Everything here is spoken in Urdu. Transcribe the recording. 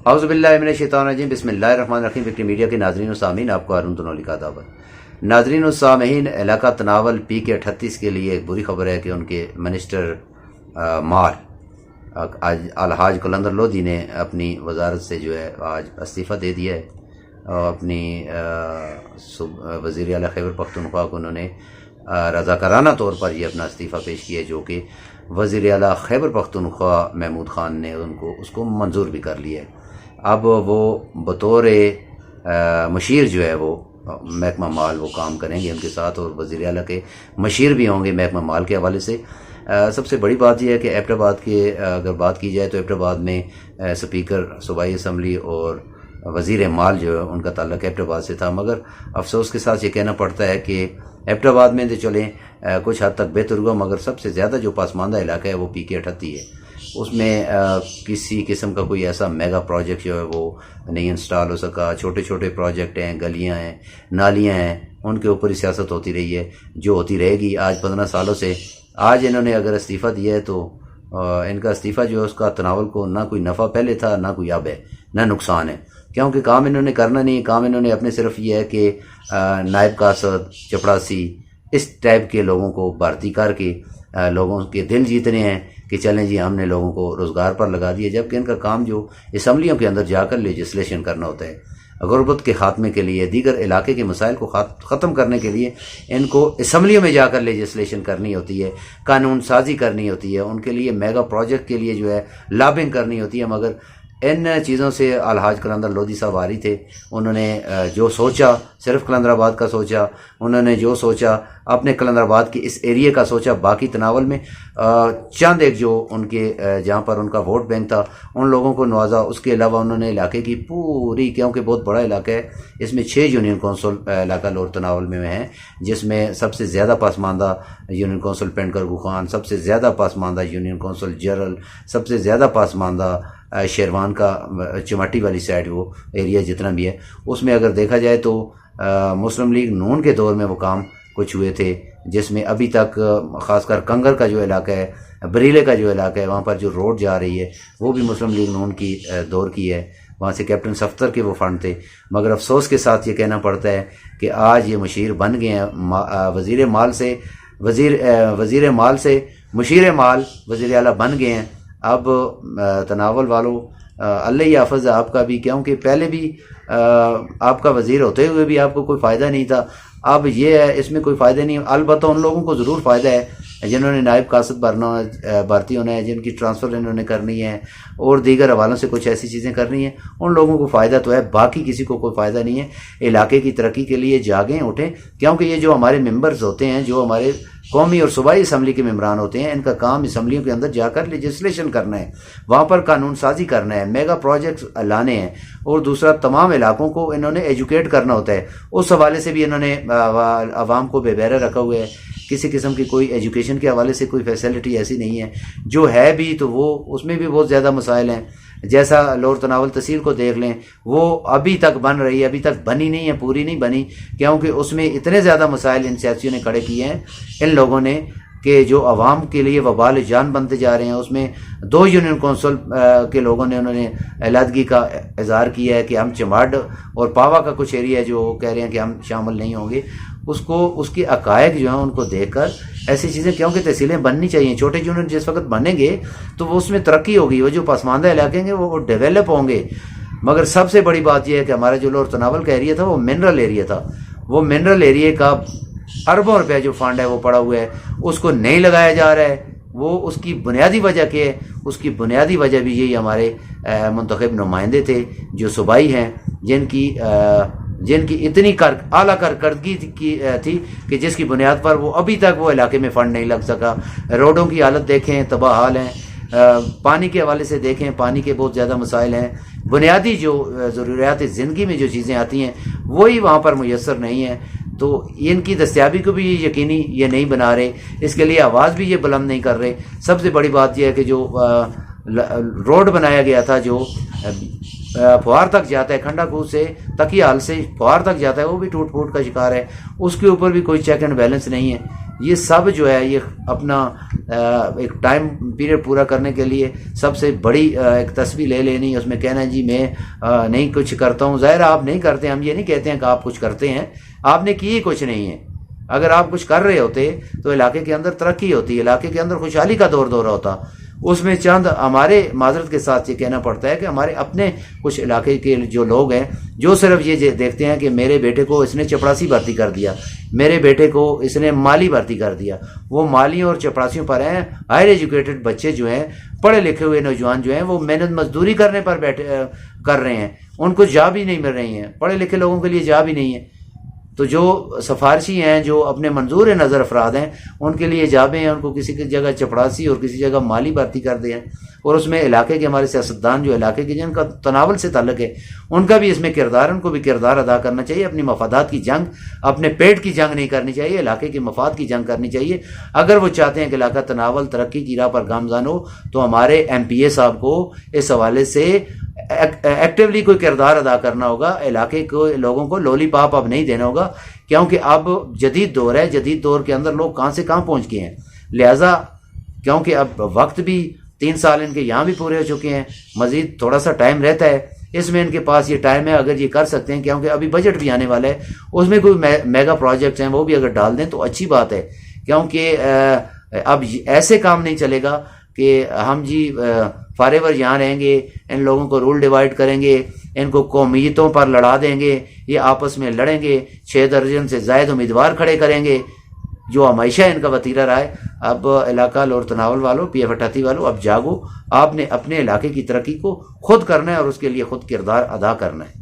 اعوذ باللہ من الشیطان الرجیم، بسم اللہ الرحمن الرحیم۔ وکٹری میڈیا کے ناظرین و سامعین، آپ کو ہارون تنولی کا دعوت۔ ناظرین و سامعین، علاقہ تناول PK38 کے لیے ایک بری خبر ہے کہ ان کے منسٹر مال الحاج قلندر لودھی نے اپنی وزارت سے جو ہے آج استعفیٰ دے دیا ہے، اور اپنی وزیر اعلیٰ خیبر پختونخوا کو انہوں نے رضاکارانہ طور پر یہ اپنا استعفیٰ پیش کیا ہے، جو کہ وزیر اعلیٰ خیبر پختونخوا محمود خان نے اس کو منظور بھی کر لیا ہے۔ اب وہ بطور مشیر جو ہے وہ محکمہ مال وہ کام کریں گے ان کے ساتھ، اور وزیر اعلیٰ کے مشیر بھی ہوں گے محکمہ مال کے حوالے سے۔ سب سے بڑی بات یہ ہے کہ ایبٹ آباد کے اگر بات کی جائے تو ایبٹ آباد میں سپیکر صوبائی اسمبلی اور وزیر مال جو ہے ان کا تعلق ایبٹ آباد سے تھا، مگر افسوس کے ساتھ یہ کہنا پڑتا ہے کہ ایبٹ آباد میں تو چلیں کچھ حد تک بہتر ہوا، مگر سب سے زیادہ جو پسماندہ علاقہ ہے وہ PK38 ہے۔ اس میں کسی قسم کا کوئی ایسا میگا پروجیکٹ جو ہے وہ نہیں انسٹال ہو سکا۔ چھوٹے چھوٹے پروجیکٹ ہیں، گلیاں ہیں، نالیاں ہیں، ان کے اوپر ہی سیاست ہوتی رہی ہے، جو ہوتی رہے گی آج 15 سالوں سے۔ آج انہوں نے اگر استعفیٰ دیا ہے تو ان کا استعفیٰ جو ہے اس کا تناول کو نہ کوئی نفع پہلے تھا، نہ کوئی اب ہے، نہ نقصان ہے، کیونکہ کام انہوں نے کرنا نہیں۔ کام انہوں نے اپنے صرف یہ ہے کہ نائب قاصد، چپڑاسی، اس ٹائپ کے لوگوں کو بھرتی کر کے لوگوں کے دل جیتنے ہیں کہ چلیں جی ہم نے لوگوں کو روزگار پر لگا دیا، جبکہ ان کا کام جو اسمبلیوں کے اندر جا کر لیجسلیشن کرنا ہوتا ہے، غربت کے خاتمے کے لیے، دیگر علاقے کے مسائل کو ختم کرنے کے لیے ان کو اسمبلیوں میں جا کر لیجسلیشن کرنی ہوتی ہے، قانون سازی کرنی ہوتی ہے، ان کے لیے میگا پروجیکٹ کے لیے جو ہے لابنگ کرنی ہوتی ہے۔ مگر ان چیزوں سے الحاج قلندر لودھی صاحب آری تھے، انہوں نے جو سوچا صرف قلندر آباد کا سوچا، انہوں نے جو سوچا اپنے قلندر آباد کے اس ایریے کا سوچا، باقی تناول میں چند ایک جو ان کے جہاں پر ان کا ووٹ بینک تھا ان لوگوں کو نوازا۔ اس کے علاوہ انہوں نے علاقے کی پوری، کیونکہ بہت بڑا علاقہ ہے، اس میں 6 یونین کونسل علاقہ لور تناول میں ہیں، جس میں سب سے زیادہ پسماندہ یونین کونسل پینٹ کرگو خان، سب سے زیادہ پسماندہ یونین کونسل جرل، سب سے زیادہ پسماندہ شیروان کا چمٹی والی سائڈ وہ ایریا جتنا بھی ہے، اس میں اگر دیکھا جائے تو مسلم لیگ نون کے دور میں وہ کام کچھ ہوئے تھے، جس میں ابھی تک خاص کر کنگر کا جو علاقہ ہے، بریلے کا جو علاقہ ہے، وہاں پر جو روڈ جا رہی ہے وہ بھی مسلم لیگ نون کی دور کی ہے، وہاں سے کیپٹن صفتر کے وہ فنڈ تھے۔ مگر افسوس کے ساتھ یہ کہنا پڑتا ہے کہ آج یہ مشیر بن گئے ہیں، وزیر مال سے مشیر مال وزیر اعلیٰ بن گئے ہیں۔ اب تناول والوں اللہ ہی حافظ آپ کا بھی، کیونکہ پہلے بھی آپ کا وزیر ہوتے ہوئے بھی آپ کو کوئی فائدہ نہیں تھا، اب یہ ہے اس میں کوئی فائدہ نہیں۔ البتہ ان لوگوں کو ضرور فائدہ ہے جنہوں نے نائب قاصد بھرتی ہونا ہے، جن کی ٹرانسفر انہوں نے کرنی ہے اور دیگر حوالوں سے کچھ ایسی چیزیں کرنی ہیں، ان لوگوں کو فائدہ تو ہے، باقی کسی کو کوئی فائدہ نہیں ہے۔ علاقے کی ترقی کے لیے جاگیں، اٹھیں، کیونکہ یہ جو ہمارے ممبرز ہوتے ہیں، جو ہمارے قومی اور صوبائی اسمبلی کے ممبران ہوتے ہیں، ان کا کام اسمبلیوں کے اندر جا کر لیجسلیشن کرنا ہے، وہاں پر قانون سازی کرنا ہے، میگا پروجیکٹس لانے ہیں، اور دوسرا تمام علاقوں کو انہوں نے ایجوکیٹ کرنا ہوتا ہے۔ اس حوالے سے بھی انہوں نے عوام کو بے بہرا رکھا ہوا ہے، کسی قسم کی کوئی ایجوکیشن کے حوالے سے کوئی فیسلٹی ایسی نہیں ہے، جو ہے بھی تو وہ اس میں بھی بہت زیادہ مسائل ہیں۔ جیسا لور تناول تحصیل کو دیکھ لیں، وہ ابھی تک بن رہی ہے، ابھی تک بنی نہیں ہے، پوری نہیں بنی، کیونکہ اس میں اتنے زیادہ مسائل ان سیاسیوں نے کھڑے کیے ہیں ان لوگوں نے کہ جو عوام کے لیے وبال جان بنتے جا رہے ہیں۔ اس میں 2 یونین کونسل کے لوگوں نے انہوں نے علیحدگی کا اظہار کیا ہے کہ ہم چماڈ اور پاوا کا کچھ ایریا ہے جو کہہ رہے ہیں کہ ہم شامل نہیں ہوں گے۔ اس کی عقائد جو ہیں ان کو دیکھ کر ایسی چیزیں، کیونکہ تحصیلیں بننی چاہیے، چھوٹے یونین جس وقت بنیں گے تو وہ اس میں ترقی ہوگی، وہ جو پسماندہ علاقے ہیں وہ ڈیولپ ہوں گے۔ مگر سب سے بڑی بات یہ ہے کہ ہمارا جو لور تناول کا ایریا تھا وہ منرل ایریا تھا، وہ منرل ایریا کا اربوں روپے جو فنڈ ہے وہ پڑا ہوا ہے، اس کو نہیں لگایا جا رہا ہے۔ وہ اس کی بنیادی وجہ کیا ہے؟ اس کی بنیادی وجہ بھی یہی ہمارے منتخب نمائندے تھے جو صوبائی ہیں، جن کی اتنی اعلیٰ کارکردگی تھی کہ جس کی بنیاد پر وہ ابھی تک وہ علاقے میں فنڈ نہیں لگ سکا۔ روڈوں کی حالت دیکھیں، تباہ حال ہیں، پانی کے حوالے سے دیکھیں، پانی کے بہت زیادہ مسائل ہیں، بنیادی جو ضروریات زندگی میں جو چیزیں آتی ہیں وہی وہاں پر میسر نہیں ہیں۔ تو ان کی دستیابی کو بھی یقینی یہ نہیں بنا رہے، اس کے لیے آواز بھی یہ بلند نہیں کر رہے۔ سب سے بڑی بات یہ ہے کہ جو روڈ بنایا گیا تھا جو فوار تک جاتا ہے، کھنڈا کوہ سے تقی حال سے فوار تک جاتا ہے، وہ بھی ٹوٹ پھوٹ کا شکار ہے، اس کے اوپر بھی کوئی چیک اینڈ بیلنس نہیں ہے۔ یہ سب جو ہے یہ اپنا ایک ٹائم پیریڈ پورا کرنے کے لیے سب سے بڑی ایک تصویر لے لینی، اس میں کہنا جی میں نہیں کچھ کرتا ہوں. ظاہر آپ نہیں کرتے، ہم یہ نہیں کہتے ہیں کہ آپ کچھ کرتے ہیں، آپ نے کی کچھ نہیں ہے. اگر آپ کچھ کر رہے ہوتے تو علاقے کے اندر ترقی ہوتی، علاقے کے اندر خوشحالی کا دور دورہ ہوتا. اس میں چند ہمارے معذرت کے ساتھ یہ کہنا پڑتا ہے کہ ہمارے اپنے کچھ علاقے کے جو لوگ ہیں جو صرف یہ دیکھتے ہیں کہ میرے بیٹے کو اس نے چپڑاسی بھرتی کر دیا، میرے بیٹے کو اس نے مالی بھرتی کر دیا. وہ مالیوں اور چپڑاسیوں پر ہیں. ہائر ایجوکیٹڈ بچے جو ہیں، پڑھے لکھے ہوئے نوجوان جو ہیں، وہ محنت مزدوری کرنے پر کر رہے ہیں، ان کو جاب ہی نہیں مل رہی ہیں. پڑھے لکھے لوگوں کے لیے جاب ہی نہیں ہے. تو جو سفارشی ہیں، جو اپنے منظور نظر افراد ہیں، ان کے لیے جابیں ہیں، ان کو کسی کی جگہ چپڑاسی اور کسی جگہ مالی بھرتی کر دیں. اور اس میں علاقے کے ہمارے سیاستدان جو علاقے کے جن کا تناول سے تعلق ہے، ان کا بھی اس میں کردار، ان کو بھی کردار ادا کرنا چاہیے. اپنی مفادات کی جنگ، اپنے پیٹ کی جنگ نہیں کرنی چاہیے، علاقے کے مفاد کی جنگ کرنی چاہیے. اگر وہ چاہتے ہیں کہ علاقہ تناول ترقی کی راہ پر گامزن ہو تو ہمارے ایم پی اے صاحب کو اس حوالے سے ایکٹیولی کوئی کردار ادا کرنا ہوگا. علاقے کو لوگوں کو لولی پاپ اب نہیں دینا ہوگا، کیونکہ اب جدید دور ہے. جدید دور کے اندر لوگ کہاں سے کہاں پہنچ گئے ہیں. لہٰذا کیونکہ اب وقت بھی 3 سال ان کے یہاں بھی پورے ہو چکے ہیں، مزید تھوڑا سا ٹائم رہتا ہے. اس میں ان کے پاس یہ ٹائم ہے، اگر یہ کر سکتے ہیں، کیونکہ ابھی بجٹ بھی آنے والا ہے، اس میں کوئی میگا پروجیکٹس ہیں وہ بھی اگر ڈال دیں تو اچھی بات ہے. کیونکہ اب ایسے کام نہیں چلے گا کہ ہم جی فار ایور یہاں رہیں گے، ان لوگوں کو رول ڈیوائڈ کریں گے، ان کو قومیتوں پر لڑا دیں گے، یہ آپس میں لڑیں گے، 6 درجن سے زائد امیدوار کھڑے کریں گے، جو ہمیشہ ان کا وتیرہ رہا ہے. اب علاقہ لور تناول والوں، پی ایف 88 والوں، اب جاگو. آپ نے اپنے علاقے کی ترقی کو خود کرنا ہے اور اس کے لیے خود کردار ادا کرنا ہے.